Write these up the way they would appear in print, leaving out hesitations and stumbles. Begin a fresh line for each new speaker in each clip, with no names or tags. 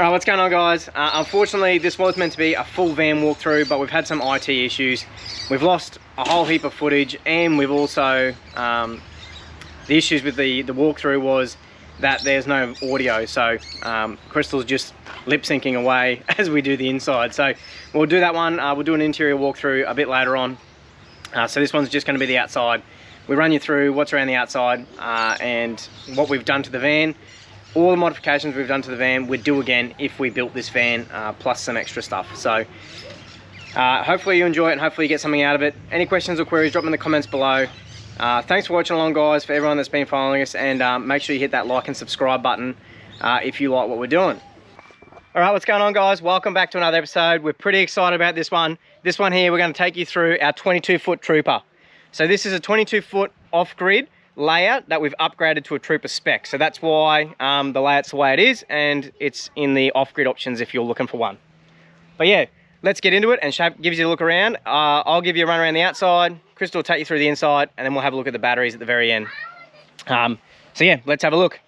Alright, what's going on, guys? Unfortunately, this was meant to be a full van walkthrough, but we've had some IT issues. We've lost a whole heap of footage, and we've also the issues with the walkthrough was that there's no audio, so Crystal's just lip syncing away as we do the inside. So we'll do that one. We'll do an interior walkthrough a bit later on. So this one's just going to be the outside. We run you through what's around the outside and what we've done to the van. All the modifications we've done to the van we'd do again if we built this van, plus some extra stuff. So hopefully you enjoy it and hopefully you get something out of it. Any questions or queries, drop them in the comments below. Thanks for watching along, guys, for everyone that's been following us, and make sure you hit that like and subscribe button if you like what we're doing. All right, what's going on, guys? Welcome back to another episode. We're pretty excited about this one. This one here, we're going to take you through our 22-foot Trooper. So this is a 22-foot off-grid layout that we've upgraded to a Trooper spec. So that's why the layout's the way it is, and it's in the off-grid options if you're looking for one. But yeah, let's get into it, and Shab gives you a look around. I'll give you a run around the outside, Crystal will take you through the inside, and then we'll have a look at the batteries at the very end. So yeah, let's have a look.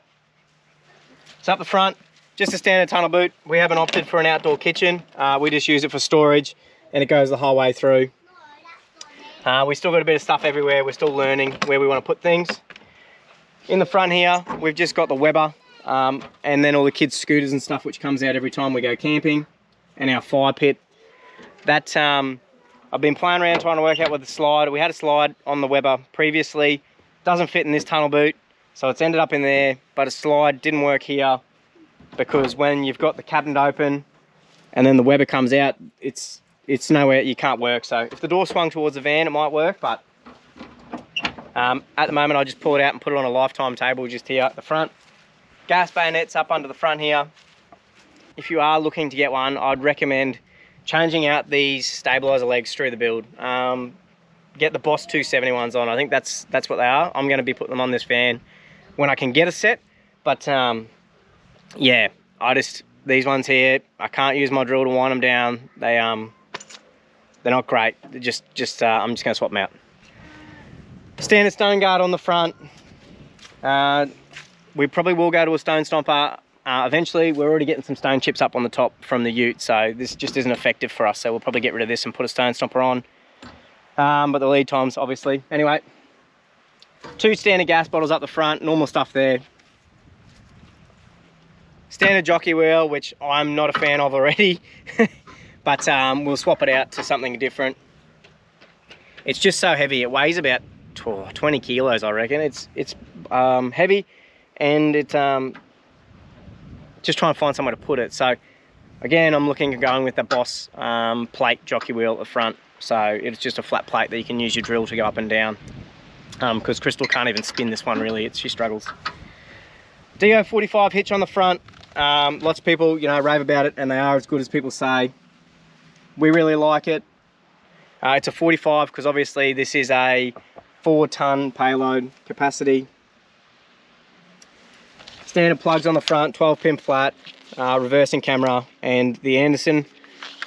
So up the front, just a standard tunnel boot. We haven't opted for an outdoor kitchen. We just use it for storage, and it goes the whole way through. We still got a bit of stuff everywhere. We're still learning where we want to put things. In the front here, we've just got the Weber, and then all the kids' scooters and stuff, which comes out every time we go camping, and our fire pit. That I've been playing around trying to work out with the slide. We had a slide on the Weber previously. Doesn't fit in this tunnel boot, so it's ended up in there, but a slide didn't work here because when you've got the cabinet open and then the Weber comes out, it's nowhere, you can't work. So if the door swung towards the van, it might work, but at the moment I just pull it out and put it on a lifetime table just here at the front. Gas bayonets up under the front here. If you are looking to get one, I'd recommend changing out these stabilizer legs through the build. Get the Boss 271s on. I think that's what they are. I'm going to be putting them on this van when I can get a set, but yeah, these ones here, I can't use my drill to wind them down. They're not great. I'm just going to swap them out. Standard stone guard on the front. We probably will go to a stone stomper eventually. We're already getting some stone chips up on the top from the ute, so this just isn't effective for us, so we'll probably get rid of this and put a stone stomper on. But the lead times, obviously. Anyway, 2 standard gas bottles up the front, normal stuff there. Standard jockey wheel, which I'm not a fan of already. But we'll swap it out to something different. It's just so heavy. It weighs about 20 kilos, I reckon. It's heavy, and it's just trying to find somewhere to put it. So again, I'm looking at going with the Boss plate jockey wheel at the front. So it's just a flat plate that you can use your drill to go up and down. Because Crystal can't even spin this one really. She struggles. DO45 hitch on the front. Lots of people, rave about it, and they are as good as people say. We really like it. It's a 45 because obviously this is a 4-ton payload capacity. Standard plugs on the front, 12-pin flat, reversing camera, and the Anderson,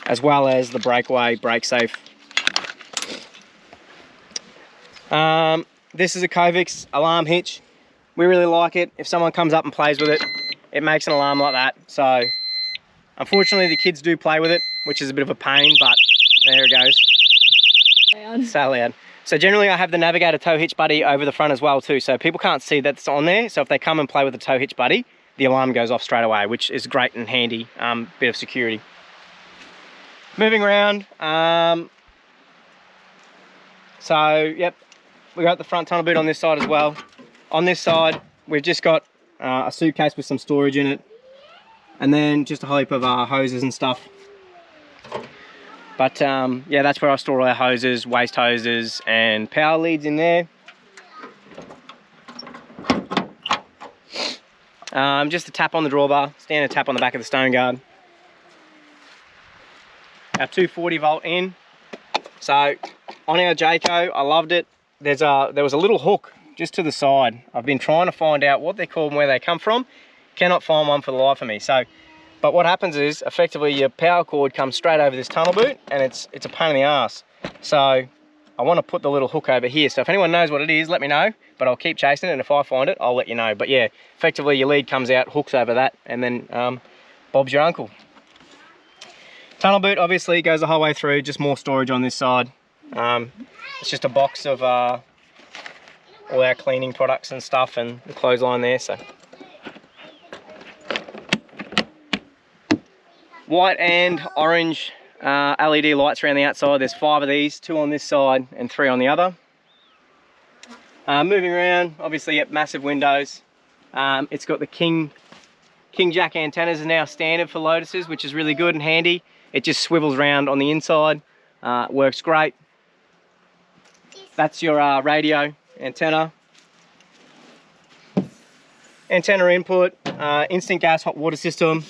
as well as the breakaway brake safe. This is a Covix alarm hitch. We really like it. If someone comes up and plays with it, it makes an alarm like that. So unfortunately the kids do play with it, which is a bit of a pain, but there it goes. So loud. So generally I have the Navigator tow hitch buddy over the front as well too, so people can't see that's on there. So if they come and play with the tow hitch buddy, the alarm goes off straight away, which is great and handy, bit of security. Moving around, so yep, we got the front tunnel boot on this side as well. On this side, we've just got a suitcase with some storage in it, and then just a whole heap of hoses and stuff. But yeah, that's where I store all our hoses, waste hoses, and power leads in there. Just a tap on the drawbar, standard tap on the back of the stone guard. Our 240 volt in. So on our Jayco, I loved it. There was a little hook just to the side. I've been trying to find out what they're called and where they come from. Cannot find one for the life of me. But what happens is, effectively, your power cord comes straight over this tunnel boot, and it's a pain in the ass. So I want to put the little hook over here. So if anyone knows what it is, let me know. But I'll keep chasing it, and if I find it, I'll let you know. But yeah, effectively your lead comes out, hooks over that, and then Bob's your uncle. Tunnel boot obviously goes the whole way through, just more storage on this side. It's just a box of all our cleaning products and stuff, and the clothesline there. So white and orange LED lights around the outside. There's 5 of these, 2 on this side and 3 on the other. Moving around, obviously, yep, massive windows. It's got the King Jack antennas are now standard for Lotuses, which is really good and handy. It just swivels around on the inside, works great. That's your radio antenna. Antenna input, instant gas hot water system.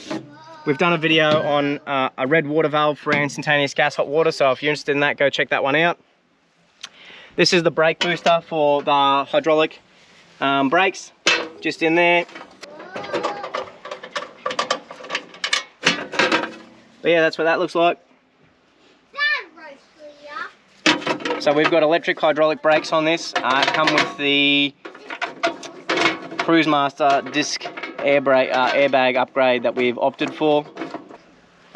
We've done a video on a red water valve for instantaneous gas hot water, so if you're interested in that, go check that one out. This is the brake booster for the hydraulic brakes, just in there. But yeah, that's what that looks like. So we've got electric hydraulic brakes on this. Come with the Cruise Master disc airbag upgrade that we've opted for.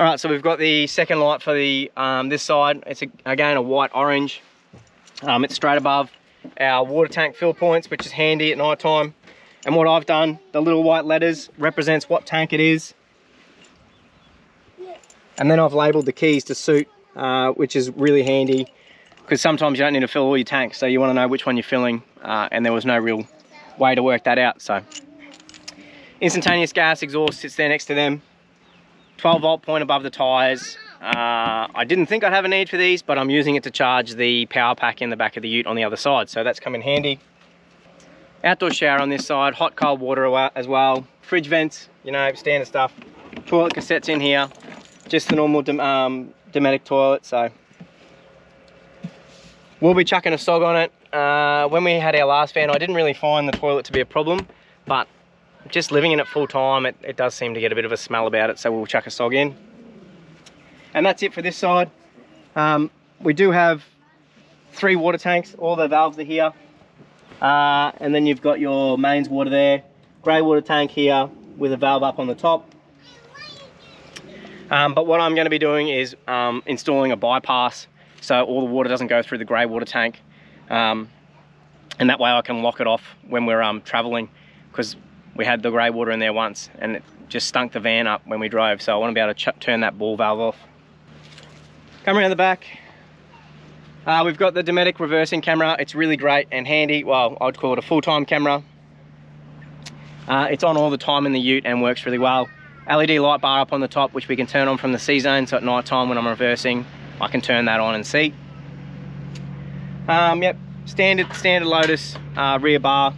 All right, so we've got the second light for the this side. It's again a white orange. It's straight above our water tank fill points, which is handy at night time. And what I've done, the little white letters represents what tank it is. And then I've labelled the keys to suit, which is really handy because sometimes you don't need to fill all your tanks, so you want to know which one you're filling, and there was no real way to work that out. So instantaneous gas exhaust sits there next to them. 12-volt point above the tyres. I didn't think I'd have a need for these, but I'm using it to charge the power pack in the back of the ute on the other side, so that's come in handy. Outdoor shower on this side, hot cold water as well. Fridge vents, you know, standard stuff. Toilet cassettes in here. Just the normal Dometic toilet, so we'll be chucking a sog on it. When we had our last van, I didn't really find the toilet to be a problem, but just living in it full time, it does seem to get a bit of a smell about it, so we'll chuck a sog in. And that's it for this side. We do have 3 water tanks, all the valves are here. And then you've got your mains water there, grey water tank here with a valve up on the top. But what I'm going to be doing is installing a bypass so all the water doesn't go through the grey water tank, and that way I can lock it off when we're travelling, because we had the grey water in there once and it just stunk the van up when we drove, so I want to be able to turn that ball valve off. Come around the back, we've got the Dometic reversing camera. It's really great and handy. Well, I'd call it a full-time camera. It's on all the time in the ute and works really well. LED light bar up on the top, which we can turn on from the C-zone, so at night time when I'm reversing I can turn that on and see. Yep, standard Lotus rear bar,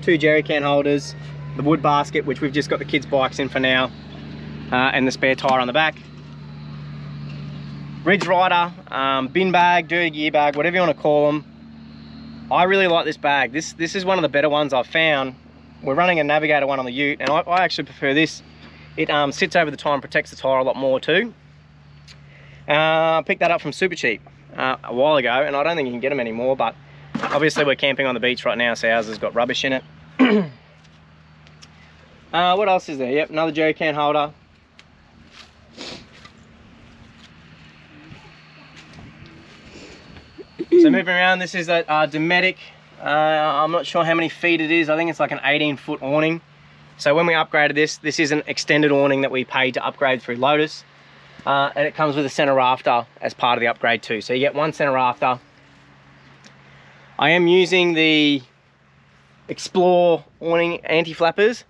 2 jerry can holders, the wood basket, which we've just got the kids' bikes in for now, and the spare tyre on the back. Ridge Rider, bin bag, dirty gear bag, whatever you want to call them. I really like this bag. This is one of the better ones I've found. We're running a Navigator one on the ute, and I actually prefer this. It sits over the tyre and protects the tyre a lot more too. I picked that up from Super Cheap a while ago, and I don't think you can get them anymore, but obviously we're camping on the beach right now, so ours has got rubbish in it. What else is there? Yep, another jerry can holder. So moving around, this is that Dometic. I'm not sure how many feet it is. I think it's like an 18-foot awning. So when we upgraded this is an extended awning that we paid to upgrade through Lotus. And it comes with a center rafter as part of the upgrade too. So you get 1 center rafter. I am using the Explore awning anti-flappers.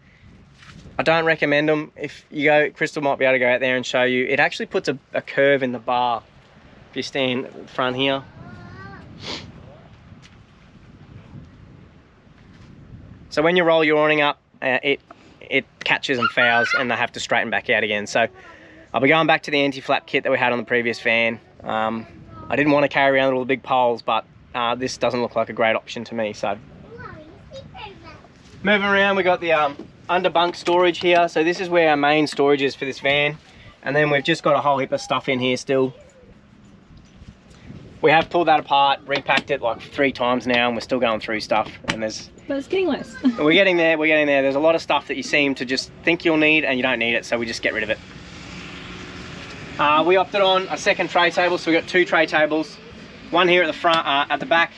I don't recommend them. If you go, Crystal might be able to go out there and show you. It actually puts a curve in the bar. If you stand at the front here. So when you roll your awning up, it catches and fouls, and they have to straighten back out again. So I'll be going back to the anti-flap kit that we had on the previous van. I didn't want to carry around all the big poles, but this doesn't look like a great option to me. So moving around, we got the under bunk storage here. So this is where our main storage is for this van, and then we've just got a whole heap of stuff in here still. We have pulled that apart, repacked it like 3 times now, and we're still going through stuff. And but it's getting less. We're getting there. There's a lot of stuff that you seem to just think you'll need, and you don't need it, so we just get rid of it. We opted on a second tray table, so we've got 2 tray tables. One here at the front, at the back,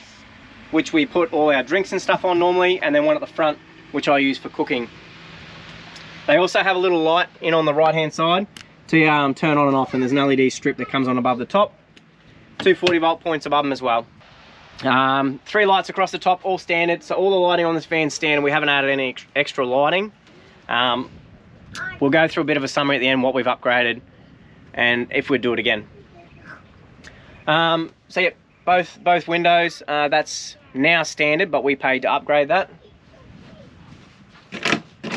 which we put all our drinks and stuff on normally, and then one at the front, which I use for cooking. They also have a little light in on the right hand side to turn on and off, and there's an LED strip that comes on above the top. 2 40-volt points above them as well. 3 lights across the top, all standard. So all the lighting on this van's standard. We haven't added any extra lighting. We'll go through a bit of a summary at the end, what we've upgraded, and if we'd do it again. So yeah, both windows, that's now standard, but we paid to upgrade that.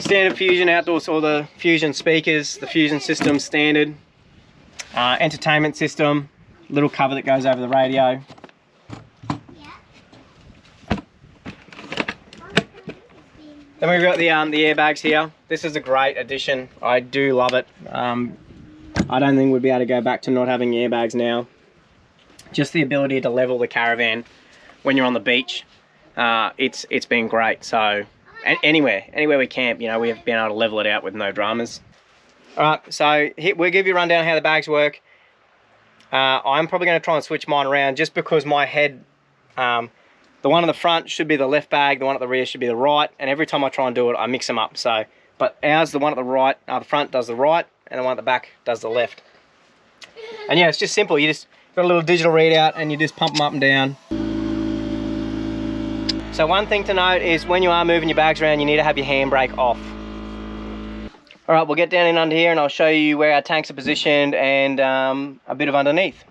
Standard Fusion outdoors, all the Fusion speakers, the Fusion system standard. Entertainment system, little cover that goes over the radio. Then we've got the airbags here. This is a great addition. I do love it. I don't think we'd be able to go back to not having airbags now. Just the ability to level the caravan when you're on the beach, it's been great. So anywhere we camp, you know, we have been able to level it out with no dramas. All right, so we'll give you a rundown of how the bags work. I'm probably going to try and switch mine around just because my head, the one on the front should be the left bag, the one at the rear should be the right, and every time I try and do it, I mix them up. So, but ours, the one at the right, the front does the right, and the one at the back does the left. And yeah, it's just simple. You just got a little digital readout and you just pump them up and down. So one thing to note is when you are moving your bags around, you need to have your handbrake off. All right, we'll get down in under here and I'll show you where our tanks are positioned and a bit of underneath.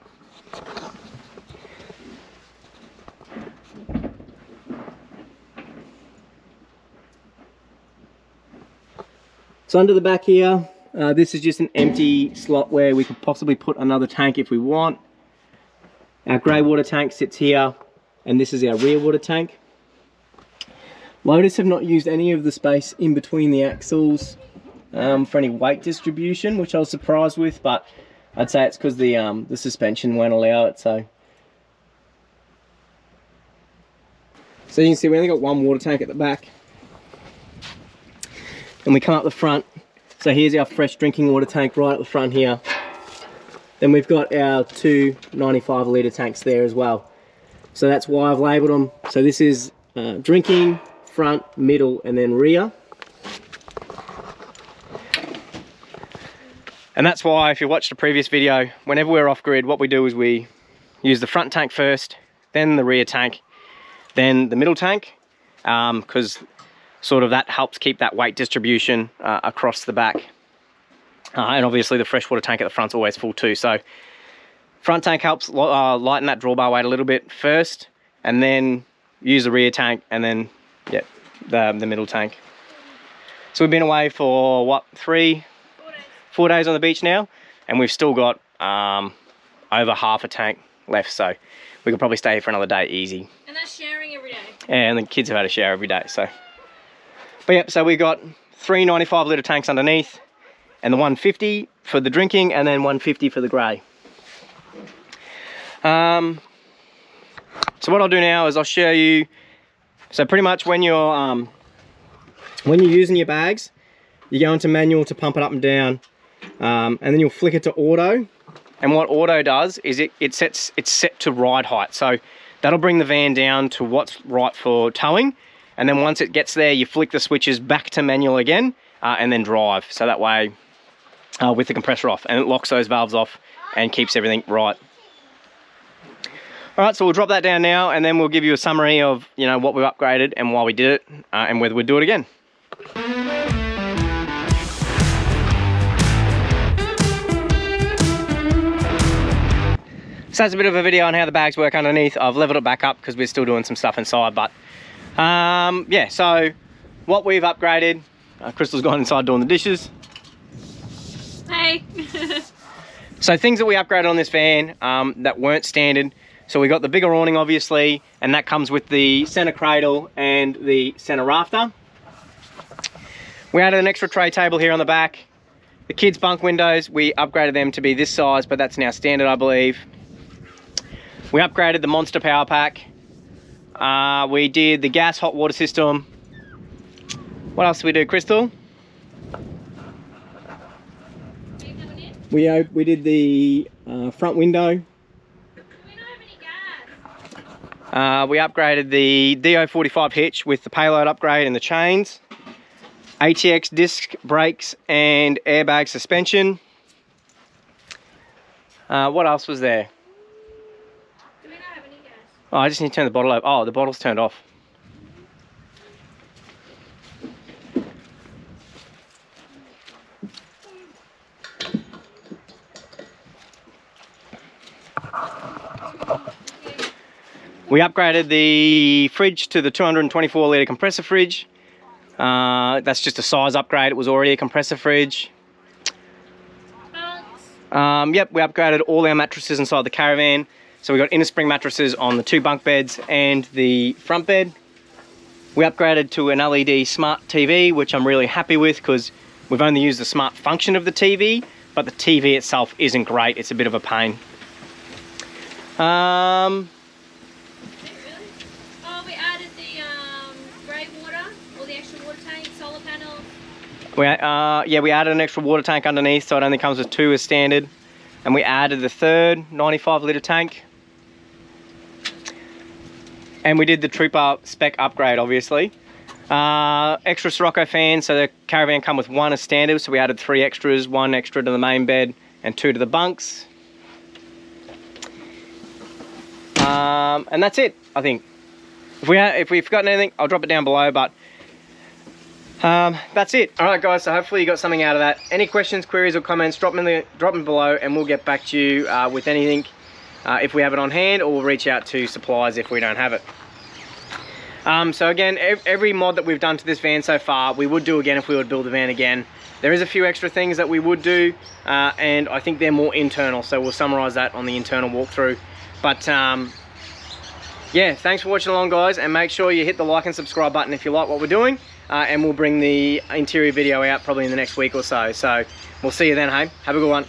So under the back here, this is just an empty slot where we could possibly put another tank if we want. Our grey water tank sits here, and this is our rear water tank. Lotus have not used any of the space in between the axles for any weight distribution, which I was surprised with, but I'd say it's because the suspension won't allow it. So you can see we only got one water tank at the back. And we come up the front, so here's our fresh drinking water tank right at the front here. Then we've got our 2 95 litre tanks there as well. So that's why I've labelled them. So this is drinking, front, middle, and then rear. And that's why, if you watched the previous video, whenever we're off grid, what we do is we use the front tank first, then the rear tank, then the middle tank, because sort of that helps keep that weight distribution across the back. And obviously the freshwater tank at the front's always full too. So front tank helps lighten that drawbar weight a little bit first, and then use the rear tank, and then yeah, the middle tank. So we've been away for what, 4 days on the beach now, and we've still got over half a tank left, so we could probably stay here for another day easy. And that's showering every day. And the kids have had a shower every day, so. But yeah, so we got 3 95 litre tanks underneath, and the 150 for the drinking, and then 150 for the grey. So what I'll do now is I'll show you. So pretty much when you're using your bags, you go into manual to pump it up and down, and then you'll flick it to auto. And what auto does is it's set to ride height. So that'll bring the van down to what's right for towing. And then once it gets there, you flick the switches back to manual again, and then drive. So that way, with the compressor off, and it locks those valves off and keeps everything right. All right, so we'll drop that down now, and then we'll give you a summary of, you know, what we've upgraded and why we did it, and whether we'd do it again. So that's a bit of a video on how the bags work underneath. I've leveled it back up because we're still doing some stuff inside, but yeah, so what we've upgraded, Crystal's gone inside doing the dishes. Hey. So things that we upgraded on this van that weren't standard. So we got the bigger awning, obviously, and that comes with the center cradle and the center rafter. We added an extra tray table here on the back. The kids' bunk windows, we upgraded them to be this size, but that's now standard, I believe. We upgraded the Monster Power Pack. We did the gas hot water system. What else did we do, Crystal? We did the front window. We upgraded the DO45 hitch with the payload upgrade and the chains. ATX disc brakes and airbag suspension. What else was there?
Do we not have any gas?
Oh, I just need to turn the bottle over. Oh, the bottle's turned off. We upgraded the fridge to the 224 litre compressor fridge. That's just a size upgrade. It was already a compressor fridge. Yep, we upgraded all our mattresses inside the caravan. So we got inner spring mattresses on the 2 bunk beds and the front bed. We upgraded to an LED smart TV, which I'm really happy with because we've only used the smart function of the TV, but the TV itself isn't great. It's a bit of a pain. We added an extra water tank underneath, so it only comes with 2 as standard. And we added the third 95 litre tank. And we did the Trooper spec upgrade, obviously. Extra Sirocco fans, so the caravan come with 1 as standard, so we added 3 extras, 1 extra to the main bed and 2 to the bunks. And that's it, I think. If we've forgotten anything, I'll drop it down below, but that's it. All right, guys, so hopefully you got something out of that. Any questions, queries or comments, drop them below and we'll get back to you with anything if we have it on hand, or we'll reach out to suppliers if we don't have it. So again, every mod that we've done to this van so far, we would do again if we would build the van again. There is a few extra things that we would do, and I think they're more internal, so we'll summarize that on the internal walkthrough. But yeah, thanks for watching along, guys, and make sure you hit the like and subscribe button if you like what we're doing. And we'll bring the interior video out probably in the next week or so. So we'll see you then, hey? Have a good one.